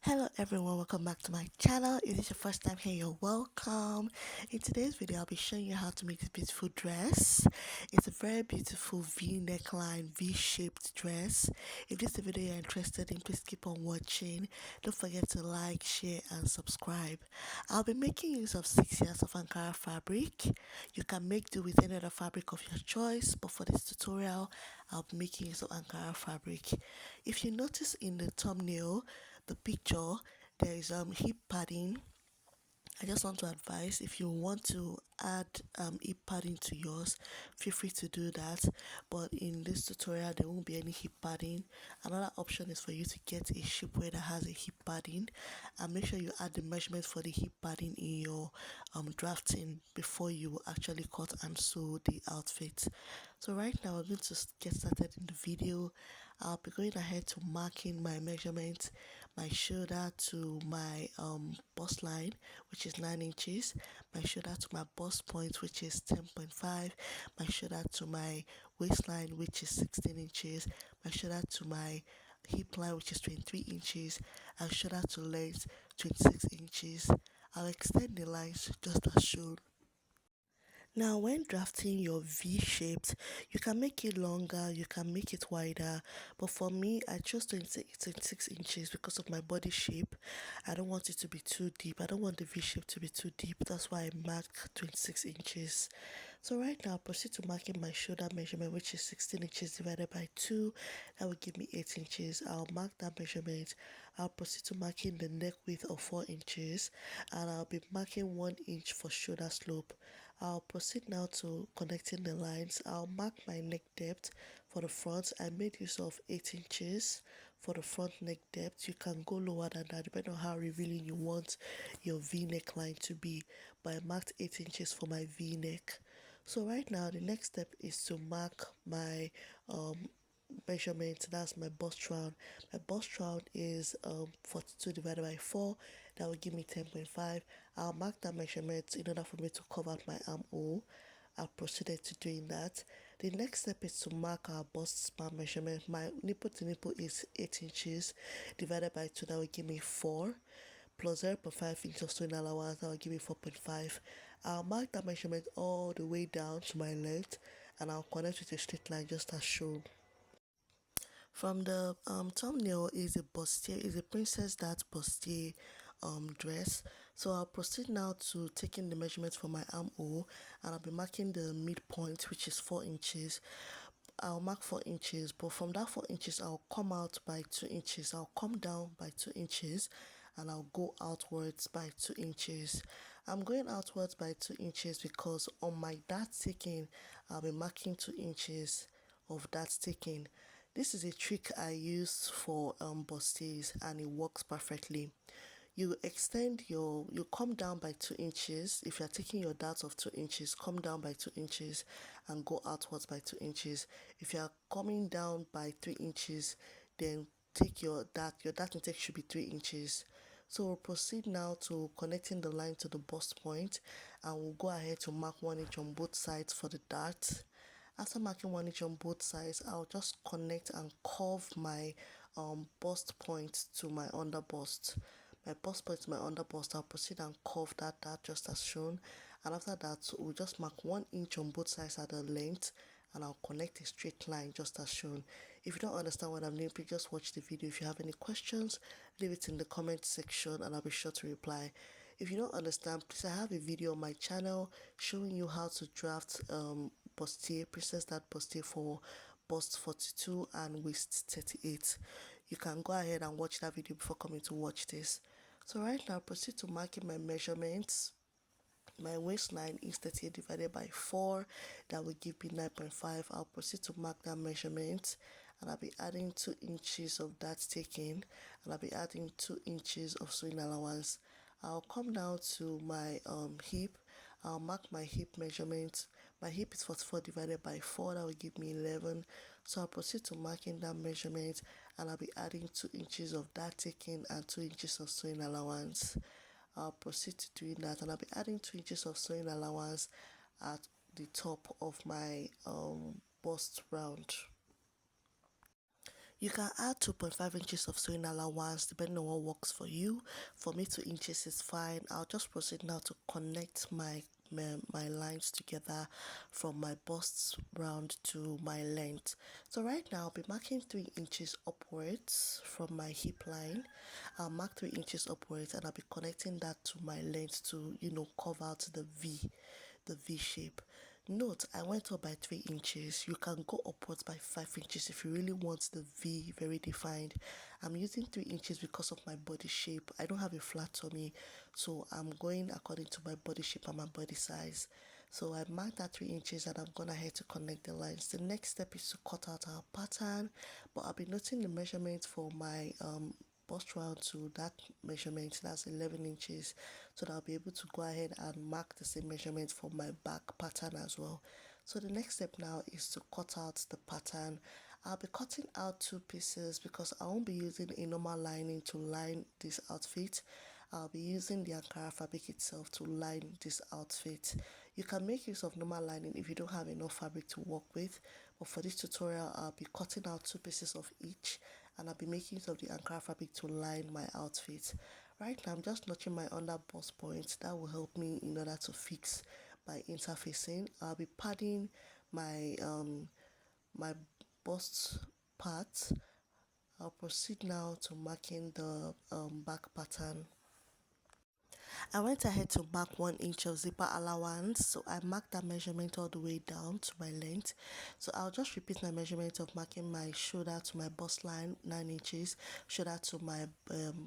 Hello everyone, welcome back to my channel. If this is your first time here, you're welcome. In today's video, I'll be showing you how to make this beautiful dress. It's a very beautiful V neckline, V-shaped dress. If this is a video you're interested in, please keep on watching. Don't forget to like, share and subscribe. I'll be making use of 6 yards of Ankara fabric. You can make do with any other fabric of your choice, but for this tutorial, I'll be making use of Ankara fabric. If you notice in the thumbnail, the picture, there is hip padding. I just want to advise, if you want to add hip padding to yours, feel free to do that, but in this tutorial there won't be any hip padding. Another option is for you to get a shapewear that has a hip padding, and make sure you add the measurement for the hip padding in your drafting before you actually cut and sew the outfit. So right now we're going to get started in the video. I'll be going ahead to marking my measurement, my shoulder to my bust line, which is 9 inches, my shoulder to my bust point, which is 10.5, my shoulder to my waistline, which is 16 inches, my shoulder to my hip line, which is 23 inches, and shoulder to length 26 inches. I'll extend the lines just as shown. Now, when drafting your V shaped, you can make it longer, you can make it wider, but for me, I chose 26 inches because of my body shape. I don't want it to be too deep. I don't want the V shape to be too deep. That's why I marked 26 inches. So right now, I'll proceed to marking my shoulder measurement, which is 16 inches divided by 2. That will give me 8 inches. I'll mark that measurement. I'll proceed to marking the neck width of 4 inches, and I'll be marking 1 inch for shoulder slope. I'll proceed now to connecting the lines. I'll mark my neck depth for the front. I made use of 8 inches for the front neck depth. You can go lower than that depending on how revealing you want your V neckline to be, but I marked 8 inches for my V neck. So right now the next step is to mark my measurement. That's my bust round. My bust round is 42 divided by 4. That will give me 10.5. I'll mark that measurement in order for me to cover out my armhole. I've proceeded to doing that. The next step is to mark our bust span measurement. My nipple to nipple is 8 inches divided by 2. That will give me 4 plus 0.5 inches of sewing allowance. That will give me 4.5. I'll mark that measurement all the way down to my length, and I'll connect with a straight line just as shown. From the thumbnail is a bustier, is a princess that bustier dress. So I'll proceed now to taking the measurement for my armhole, and I'll be marking the midpoint, which is 4 inches. I'll mark 4 inches, but from that 4 inches I'll come out by 2 inches. I'll come down by 2 inches, and I'll go outwards by 2 inches. I'm going outwards by 2 inches because on my dart taking I'll be marking 2 inches of dart taking. This is a trick I use for bustiers, and it works perfectly. You come down by 2 inches. If you're taking your dart of 2 inches, come down by 2 inches and go outwards by 2 inches. If you're coming down by 3 inches, then take your dart intake should be 3 inches. So we'll proceed now to connecting the line to the bust point, and we'll go ahead to mark 1 inch on both sides for the dart. After marking 1 inch on both sides, I'll just connect and curve my bust point to my under bust. My bust point to my under bust, I'll proceed and curve that dart just as shown. And after that, we'll just mark 1 inch on both sides at the length, and I'll connect a straight line just as shown. If you don't understand what I'm doing, please just watch the video. If you have any questions, leave it in the comment section and I'll be sure to reply. If you don't understand, please, I have a video on my channel showing you how to draft bustier, princess that bustier for bust 42 and waist 38. You can go ahead and watch that video before coming to watch this. So right now, proceed to marking my measurements. My waistline is 38 divided by 4. That will give me 9.5. I'll proceed to mark that measurement, and I'll be adding 2 inches of that taking, and I'll be adding 2 inches of sewing allowance. I'll come down to my hip. I'll mark my hip measurement. My hip is 44 divided by 4. That will give me 11. So I'll proceed to marking that measurement, and I'll be adding 2 inches of that taking and 2 inches of sewing allowance. I'll proceed to doing that, and I'll be adding 2 inches of sewing allowance at the top of my bust round. You can add 2.5 inches of sewing allowance depending on what works for you. For me, 2 inches is fine. I'll just proceed now to connect my lines together from my bust round to my length. So right now I'll be marking 3 inches upwards from my hip line. I'll mark 3 inches upwards and I'll be connecting that to my length to curve out the V shape. Note, I went up by 3 inches. You can go upwards by 5 inches if you really want the V very defined. I'm using 3 inches because of my body shape. I don't have a flat tummy, so I'm going according to my body shape and my body size. So I marked that 3 inches and I'm going ahead to connect the lines. The next step is to cut out our pattern, but I'll be noting the measurement for my bust round to that measurement, that's 11 inches, so that I'll be able to go ahead and mark the same measurement for my back pattern as well. So the next step now is to cut out the pattern. I'll be cutting out 2 pieces because I won't be using a normal lining to line this outfit. I'll be using the Ankara fabric itself to line this outfit. You can make use of normal lining if you don't have enough fabric to work with, but for this tutorial I'll be cutting out 2 pieces of each and I'll be making use of the Ankara fabric to line my outfit. Right now I'm just notching my under bust point. That will help me in order to fix my interfacing. I'll be padding my bust part. I'll proceed now to marking the back pattern. I went ahead to mark 1 inch of zipper allowance, so I marked that measurement all the way down to my length. So I'll just repeat my measurement of marking my shoulder to my bust line 9 inches, shoulder to my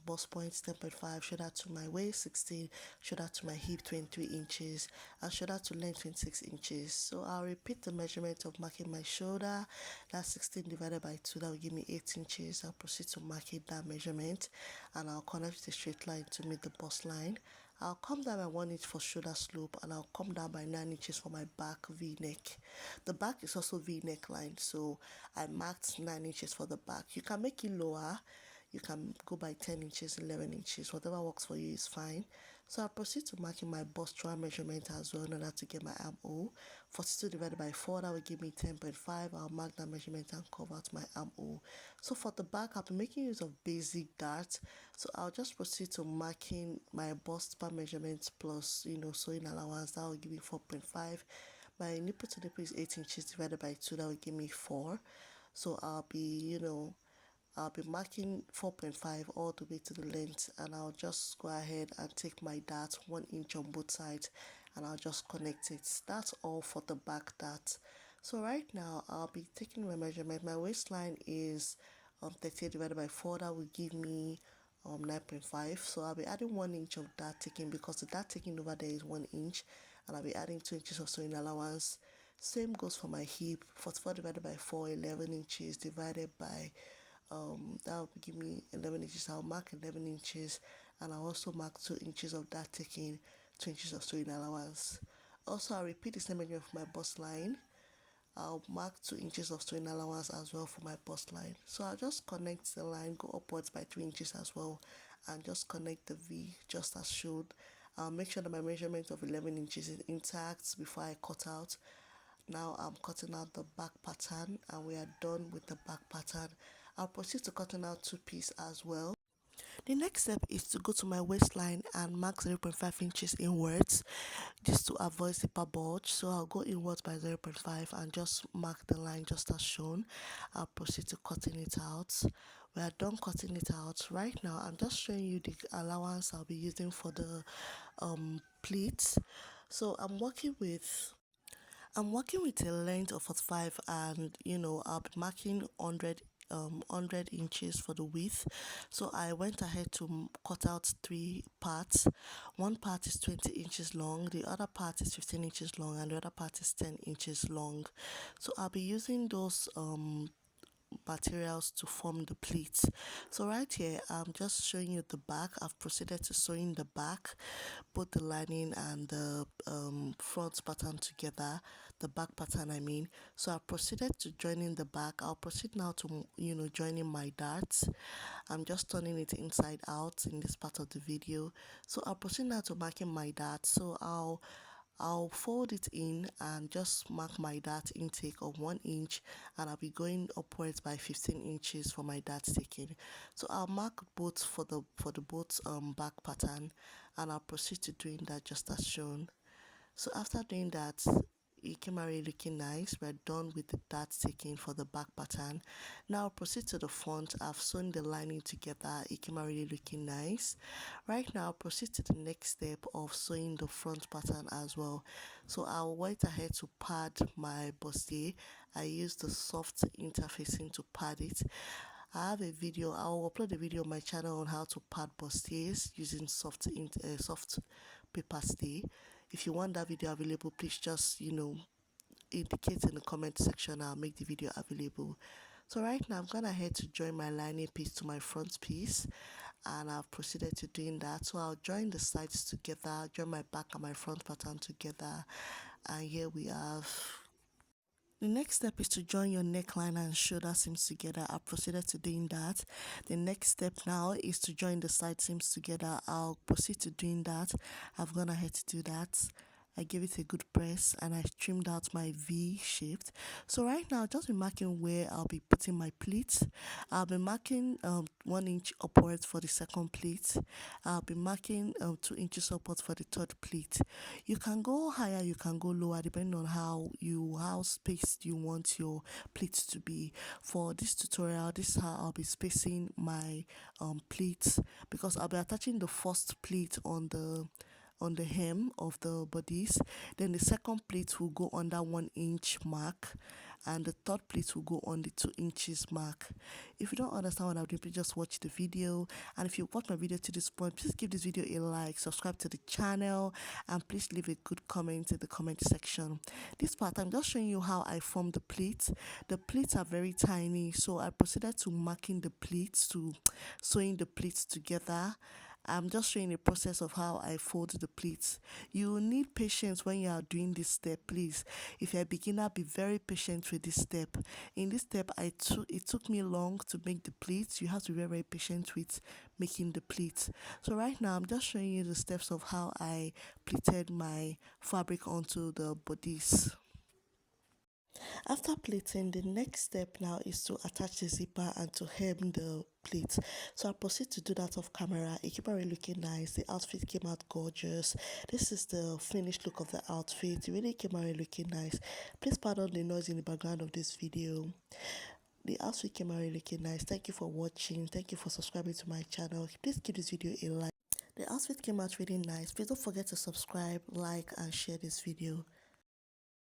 bust point 10.5, shoulder to my waist 16, shoulder to my hip 23 inches, and shoulder to length 26 inches. So I'll repeat the measurement of marking my shoulder. That's 16 divided by 2, that will give me 8 inches. I'll proceed to marking that measurement and I'll connect the straight line to meet the bust line. I'll come down by 1 inch for shoulder slope and I'll come down by 9 inches for my back V-neck. The back is also V-neck line, so I marked 9 inches for the back. You can make it lower. You can go by 10 inches, 11 inches, whatever works for you is fine. So I'll proceed to marking my bust round measurement as well in order to get my armhole. 42 divided by 4, that will give me 10.5. I'll mark that measurement and cover out my armhole. So for the back, I'll be making use of basic darts. So I'll just proceed to marking my bust bar measurement plus, sewing allowance. That will give me 4.5. My nipple to nipple is 8 inches divided by 2. That will give me 4. So I'll be marking 4.5 all the way to the length, and I'll just go ahead and take my dart 1 inch on both sides and I'll just connect it. That's all for the back dart. So right now I'll be taking my measurement. My waistline is 38 divided by 4. That will give me 9.5. So I'll be adding 1 inch of dart taking because the dart taking over there is 1 inch, and I'll be adding 2 inches of sewing allowance. Same goes for my hip. 44 divided by 4, 11 inches divided by that will give me 11 inches. I'll mark 11 inches and I'll also mark 2 inches of that taking 2 inches of sewing allowance. Also, I'll repeat the same measurement for my bust line. I'll mark 2 inches of sewing allowance as well for my bust line. So I'll just connect the line, go upwards by 3 inches as well, and just connect the V just as shown. I'll make sure that my measurement of 11 inches is intact before I cut out. Now I'm cutting out the back pattern and we are done with the back pattern. I'll proceed to cutting out 2 pieces as well. The next step is to go to my waistline and mark 0.5 inches inwards, just to avoid zipper bulge. So I'll go inwards by 0.5 and just mark the line just as shown. I'll proceed to cutting it out. We are done cutting it out. Right now I'm just showing you the allowance I'll be using for the pleats. So I'm working with a length of 45, and I'll be marking 100 inches for the width. So I went ahead to cut out 3 parts. One part is 20 inches long, the other part is 15 inches long, and the other part is 10 inches long. So I'll be using those materials to form the pleats. So right here I'm just showing you the back. I've proceeded to sewing the back, both the lining and the front pattern together, the back pattern I mean. So I proceeded to joining the back. I'll proceed now to joining my darts. I'm just turning it inside out in this part of the video. So I'll proceed now to marking my darts. So I'll fold it in and just mark my dart intake of 1 inch, and I'll be going upwards by 15 inches for my dart taking. So I'll mark both for the both back pattern, and I'll proceed to doing that just as shown. So after doing that, it came out really looking nice. We're done with the dart taking for the back pattern. Now proceed to the front. I've sewn the lining together. It came out really looking nice. Right now proceed to the next step of sewing the front pattern as well. So I'll went ahead to pad my bustier. I used the soft interfacing to pad it. I have a video. I'll upload a video on my channel on how to pad bustiers using soft paper stay. If you want that video available, please just indicate in the comment section. I'll make the video available. So right now I'm gonna head to join my lining piece to my front piece, and I've proceeded to doing that. So I'll join the sides together, join my back and my front pattern together, and here we have. The next step is to join your neckline and shoulder seams together. I proceeded to doing that. The next step now is to join the side seams together. I'll proceed to doing that. I've gone ahead to do that. I gave it a good press and I trimmed out my V shaped. So right now, I'll just be marking where I'll be putting my pleats. I'll be marking 1 inch upwards for the second pleat. I'll be marking 2 inches upwards for the third pleat. You can go higher, you can go lower, depending on how spaced you want your pleats to be. For this tutorial, this is how I'll be spacing my pleats, because I'll be attaching the first pleat on the hem of the bodies, then the second pleat will go on that 1 inch mark, and the third pleat will go on the 2 inches mark. If you don't understand what I'm doing, please just watch the video. And if you watch my video to this point, please give this video a like, subscribe to the channel, and please leave a good comment in the comment section. This part I'm just showing you how I form the pleats. The pleats are very tiny, so I proceeded to marking the pleats, to sewing the pleats together. I'm just showing the process of how I fold the pleats. You need patience when you are doing this step, please. If you're a beginner, be very patient with this step. In this step, it took me long to make the pleats. You have to be very, very patient with making the pleats. So right now, I'm just showing you the steps of how I pleated my fabric onto the bodies. After pleating, the next step now is to attach the zipper and to hem the pleats. So I proceed to do that off camera. It came out really looking nice. The outfit came out gorgeous. This is the finished look of the outfit. It really came out really looking nice. Please pardon the noise in the background of this video. The outfit came out really looking nice. Thank you for watching. Thank you for subscribing to my channel. Please give this video a like. The outfit came out really nice. Please don't forget to subscribe, like, and share this video.